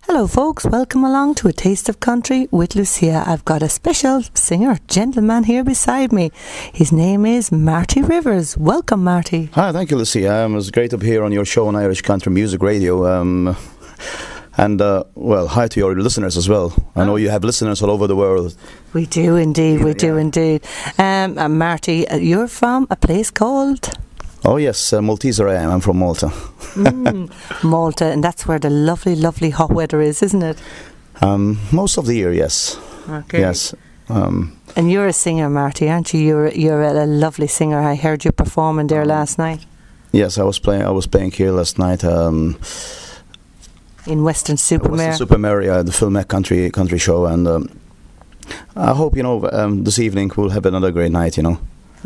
Hello folks, welcome along to A Taste of Country with Lucia. I've got a special singer, gentleman here beside me. His name is Marty Rivers. Welcome, Marty. Hi, thank you, Lucia. It was great to be here on your show on Irish Country Music Radio. Well, hi to your listeners as well. I know you have listeners all over the world. We do indeed, Marty, you're from a place called... Oh yes, Malteser I am. I'm from Malta. Malta, and that's where the lovely, lovely hot weather is, isn't it? Most of the year, yes. Okay. Yes. And you're a singer, Marty, aren't you? You're a lovely singer. I heard you performing there last night. Yes, I was playing here last night. In Western Supermare. Western Supermare, the Filmek country show, and I hope this evening we'll have another great night.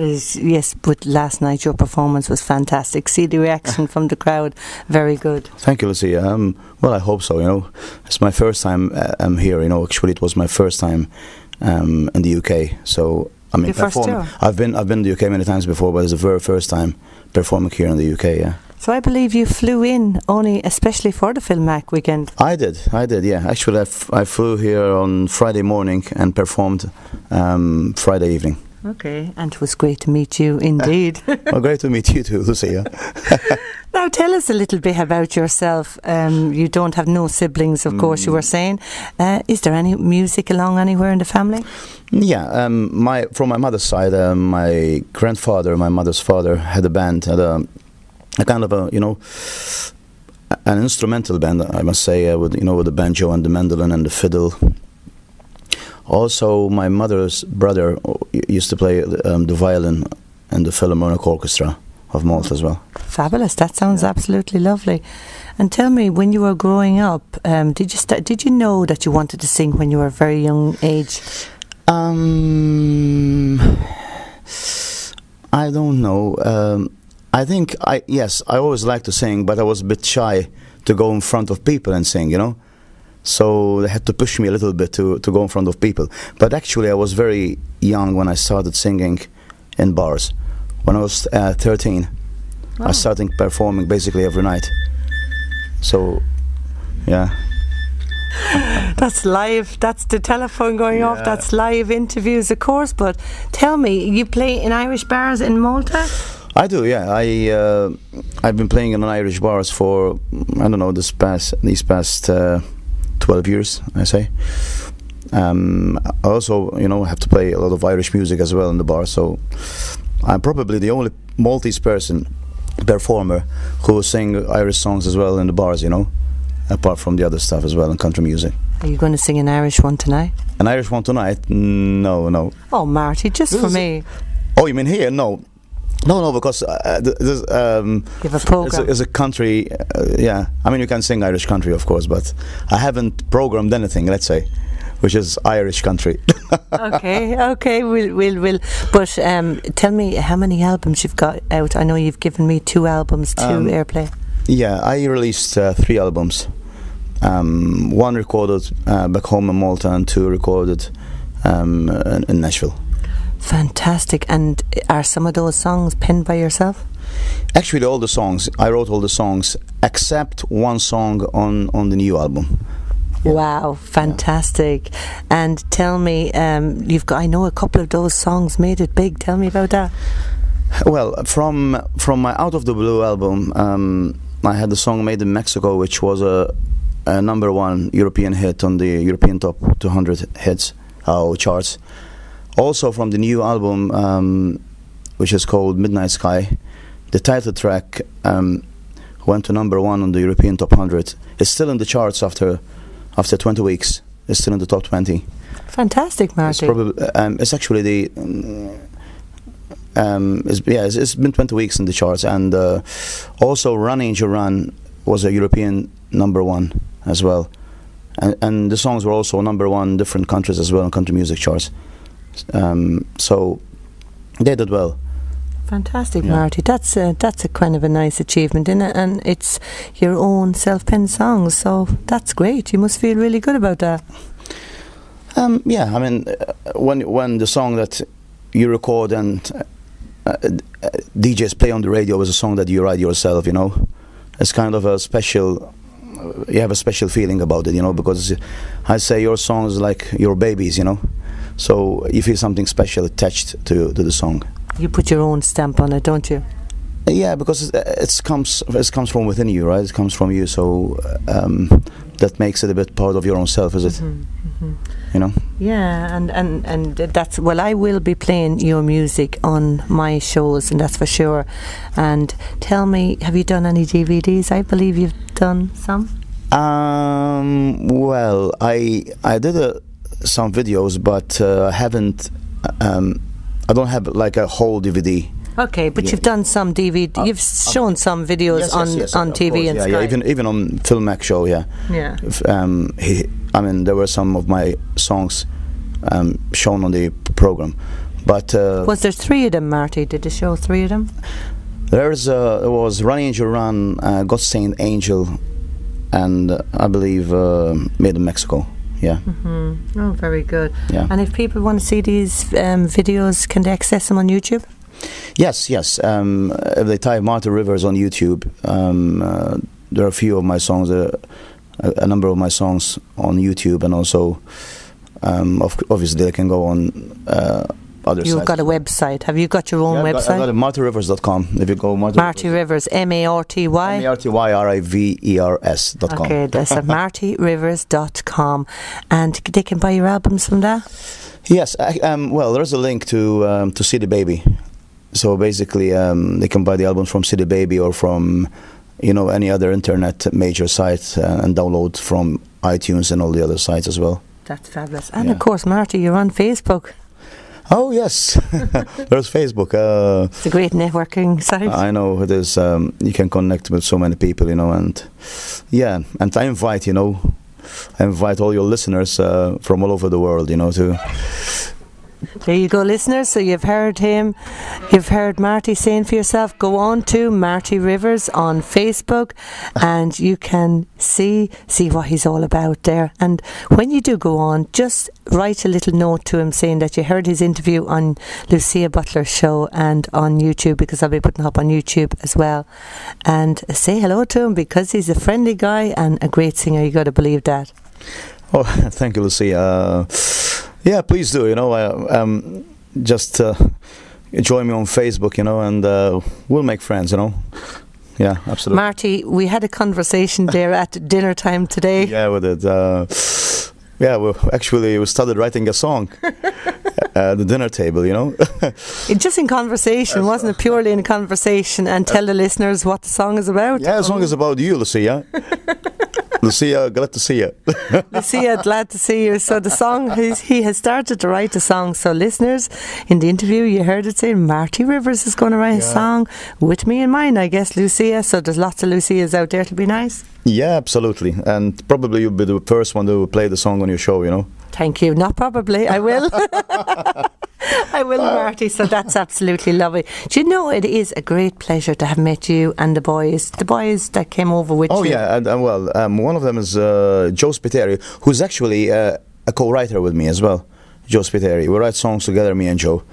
Yes, but last night your performance was fantastic. See the reaction from the crowd, very good. Thank you, Lucia. Well, I hope so. It's my first time I'm here. Actually, it was my first time in the UK. So I mean, I've been in the UK many times before, but it's the very first time performing here in the UK. Yeah. So I believe you flew in only especially for the Filmek weekend. I did. Yeah. Actually, I flew here on Friday morning and performed Friday evening. Okay, and it was great to meet you indeed. Well, great to meet you too, Lucia. Now tell us a little bit about yourself. You don't have no siblings, of course, you were saying. Is there any music along anywhere in the family? Yeah, from my mother's side, my grandfather, my mother's father, had a band, had a kind of an instrumental band, I must say, with the banjo and the mandolin and the fiddle. Also, my mother's brother used to play the violin in the Philharmonic Orchestra of Malta as well. Fabulous! That sounds absolutely lovely. And tell me, when you were growing up, did you know that you wanted to sing when you were a very young age? I don't know. I think I always liked to sing, but I was a bit shy to go in front of people and sing. So they had to push me a little bit to go in front of people. But actually I was very young when I started singing in bars. When I was 13, I started performing basically every night. So, yeah. That's live. That's the telephone going off. That's live interviews, of course. But tell me, you play in Irish bars in Malta? I do, yeah. I've been playing in Irish bars for, I don't know, these past 12 years, I say. I also, have to play a lot of Irish music as well in the bar, so I'm probably the only Maltese performer who sing Irish songs as well in the bars, apart from the other stuff as well in country music. Are you going to sing an Irish one tonight? An Irish one tonight? No. Oh, Marty, just for me. Oh, you mean here? No, because you have a program. It's a country, yeah. I mean, you can sing Irish country, of course, but I haven't programmed anything, let's say, which is Irish country. Okay, we'll. But tell me how many albums you've got out. I know you've given me 2 albums to airplay. Yeah, I released 3 albums. 1 recorded back home in Malta and 2 recorded in Nashville. Fantastic. And are some of those songs penned by yourself? Actually, all the songs. I wrote all the songs except 1 song on the new album. Yeah. Wow, fantastic. Yeah. And tell me, I know a couple of those songs made it big. Tell me about that. Well, from my Out of the Blue album, I had the song Made in Mexico, which was a #1 European hit on the European Top 200 hits charts. Also from the new album, which is called Midnight Sky, the title track went to #1 on the European Top 100. It's still in the charts after 20 weeks. It's still in the top 20. Fantastic, Marty. It's actually it's been 20 weeks in the charts, and also Run Angel Run was a European #1 as well, and the songs were also #1 in different countries as well in country music charts. So they did well. Fantastic, yeah. Marty. That's a kind of a nice achievement, isn't it? And it's your own self-penned songs, so that's great. You must feel really good about that. Yeah, I mean, when the song that you record and DJs play on the radio is a song that you write yourself, it's kind of a special you have a special feeling about it, you know, because I say your songs like your babies, you know, so you feel something special attached to the song. You put your own stamp on it, don't you? Yeah, because it comes from within you, right? It comes from you, so that makes it a bit part of your own self, is it? You know? Yeah, and that's, well, I will be playing your music on my shows, and that's for sure. And tell me, have you done any DVDs? I believe you've done some. Well, I did some videos, but I haven't. I don't have like a whole DVD. Okay, but you've done some DVD. You've shown some videos on TV course, and Sky. Yeah, even on Phil Mac show. Yeah. Yeah. I mean, there were some of my songs shown on the program, but was there 3 of them, Marty? Did they show 3 of them? There was Run Angel Run, God Saint Angel, and I believe Made in Mexico. Yeah. Oh, very good. Yeah. And if people want to see these videos, can they access them on YouTube? Yes. If they type Marty Rivers on YouTube, there are a few of my songs, a number of my songs on YouTube, and also, obviously, they can go on other sites. You've got a website. Have you got your own website? I've got MartyRivers.com. If you go Marty Rivers, M-A-R-T-Y? MartyRivers.com. Okay, that's at MartyRivers.com. And they can buy your albums from that? Yes. Well, there's a link to CD Baby. So basically, they can buy the albums from CD Baby or from, you know, any other internet major site, and download from iTunes and all the other sites as well. That's fabulous. And of course, Marty, you're on Facebook. Oh yes, there's Facebook. It's a great networking site. I know it is. You can connect with so many people, you know, and yeah, and I invite all your listeners from all over the world, you know, to. There you go, listeners. So you've heard him. You've heard Marty saying for yourself, go on to Marty Rivers on Facebook and you can see what he's all about there. And when you do go on, just write a little note to him saying that you heard his interview on Lucia Butler's show and on YouTube, because I'll be putting up on YouTube as well. And say hello to him, because he's a friendly guy and a great singer. You got to believe that. Oh, thank you, Lucia. Yeah, please do. You know, just join me on Facebook, you know, and we'll make friends. You know, yeah, absolutely. Marty, we had a conversation there at dinner time today. Yeah, we did. Yeah, we started writing a song at the dinner table. You know, just in conversation, wasn't it? Purely in conversation, and tell the listeners what the song is about. Yeah, the song is about you, Lucia. Lucia, glad to see you. Lucia, glad to see you. So the song, he has started to write a song. So listeners, in the interview you heard it say Marty Rivers is going to write a song with me in mind, I guess, Lucia. So there's lots of Lucias out there to be nice. Yeah, absolutely. And probably you'll be the first one to play the song on your show, you know. Thank you. Not probably, I will. I will, Marty. So that's absolutely lovely. Do you know, it is a great pleasure to have met you and the boys that came over with you. Oh yeah, and well, one of them is Joe Spiteri, who's actually a co-writer with me as well. Joe Spiteri. We write songs together, me and Joe.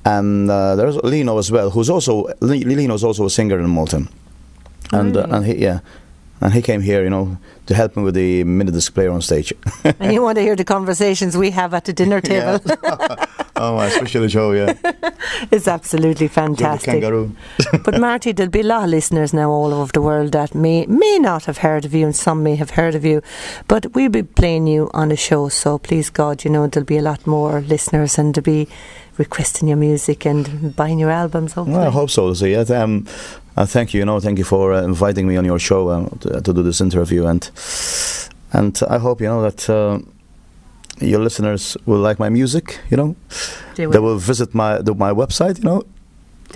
And there's Lino as well, who's also Lino's also a singer in Malta. And and he came here, you know, to help me with the minidisc player on stage. And you want to hear the conversations we have at the dinner table. Yeah. Oh, especially Joe, yeah. It's absolutely fantastic. Kangaroo. But Marty, there'll be a lot of listeners now all over the world that may not have heard of you, and some may have heard of you. But we'll be playing you on a show, so please God, you know, there'll be a lot more listeners, and there'll be requesting your music and buying your albums, hopefully. Well, I hope so. So yeah, thank you. Thank you for inviting me on your show to do this interview, and I hope that your listeners will like my music. You know, they will visit my website. You know.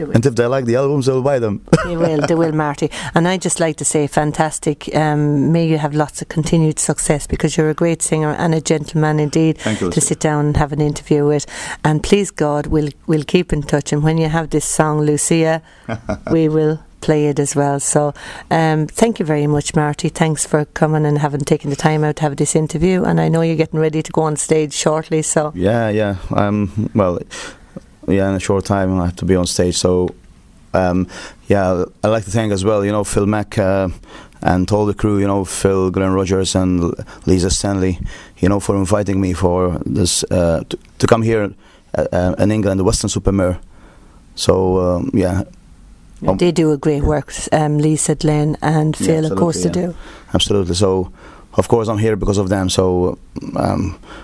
And if they like the albums, they'll buy them. They will, Marty. And I'd just like to say, fantastic. May you have lots of continued success, because you're a great singer and a gentleman indeed. Thank you, to sit down and have an interview with. And please God, we'll keep in touch. And when you have this song, Lucia, we will play it as well. So thank you very much, Marty. Thanks for coming and taken the time out to have this interview. And I know you're getting ready to go on stage shortly. So yeah. Well. Yeah, in a short time I have to be on stage. So, I'd like to thank as well, Phil Mac and told the crew, Phil, Glenn Rogers, and Lisa Stanley, for inviting me for this to come here in England, the Weston-super-Mare. So yeah. They do a great work, Lisa, Glenn, and Phil, of course, they do. Absolutely. So, of course, I'm here because of them. So,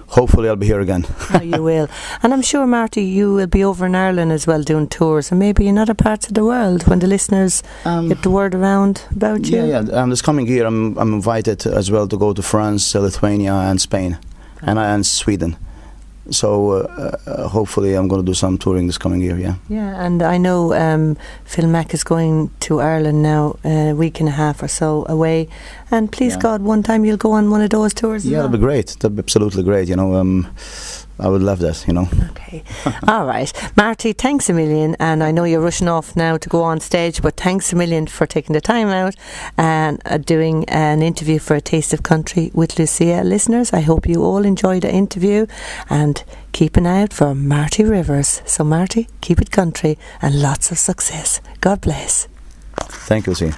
hopefully, I'll be here again. Oh, you will. And I'm sure, Marty, you will be over in Ireland as well doing tours, and maybe in other parts of the world when the listeners get the word around about you. Yeah. This coming year, I'm invited as well to go to France, Lithuania, and Spain, and Sweden. So hopefully I'm going to do some touring this coming year, yeah. Yeah, and I know Phil Mack is going to Ireland now a week and a half or so away, and please God, one time you'll go on one of those tours. Yeah, that'd be great. That'd be absolutely great, I would love that, Okay. All right. Marty, thanks a million, and I know you're rushing off now to go on stage, but thanks a million for taking the time out and doing an interview for A Taste of Country with Lucia. Listeners, I hope you all enjoyed the interview, and keep an eye out for Marty Rivers. So Marty, keep it country and lots of success. God bless. Thank you, Lucia.